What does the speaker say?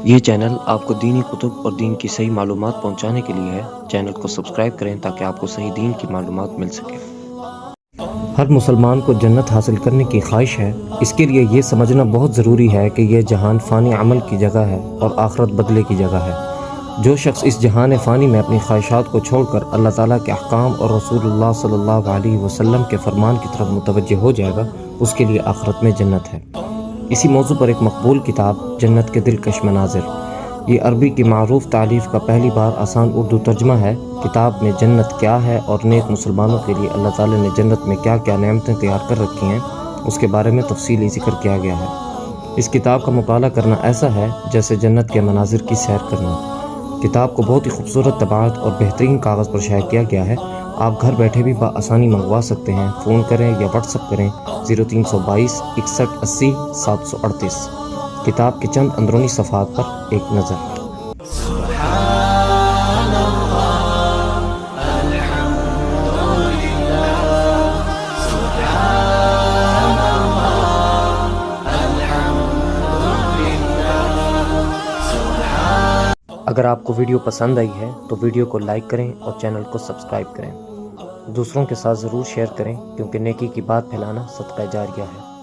یہ چینل آپ کو دینی کتب اور دین کی صحیح معلومات پہنچانے کے لیے ہے۔ چینل کو سبسکرائب کریں تاکہ آپ کو صحیح دین کی معلومات مل سکے۔ ہر مسلمان کو جنت حاصل کرنے کی خواہش ہے۔ اس کے لیے یہ سمجھنا بہت ضروری ہے کہ یہ جہان فانی عمل کی جگہ ہے اور آخرت بدلے کی جگہ ہے۔ جو شخص اس جہان فانی میں اپنی خواہشات کو چھوڑ کر اللہ تعالیٰ کے احکام اور رسول اللہ صلی اللہ علیہ وسلم کے فرمان کی طرف متوجہ ہو جائے گا، اس کے لیے آخرت میں جنت ہے۔ اسی موضوع پر ایک مقبول کتاب جنت کے دلکش مناظر، یہ عربی کی معروف تالیف کا پہلی بار آسان اردو ترجمہ ہے۔ کتاب میں جنت کیا ہے اور نیک مسلمانوں کے لیے اللہ تعالیٰ نے جنت میں کیا کیا نعمتیں تیار کر رکھی ہیں، اس کے بارے میں تفصیلی ذکر کیا گیا ہے۔ اس کتاب کا مطالعہ کرنا ایسا ہے جیسے جنت کے مناظر کی سیر کرنا۔ کتاب کو بہت ہی خوبصورت طباعت اور بہترین کاغذ پر شائع کیا گیا ہے۔ آپ گھر بیٹھے بھی بآسانی منگوا سکتے ہیں۔ فون کریں یا واٹس ایپ کریں 0322 61 80 738۔ کتاب کے چند اندرونی صفحات پر ایک نظر۔ اگر آپ کو ویڈیو پسند آئی ہے تو ویڈیو کو لائک کریں اور چینل کو سبسکرائب کریں۔ دوسروں کے ساتھ ضرور شیئر کریں کیونکہ نیکی کی بات پھیلانا صدقہ جاریہ ہے۔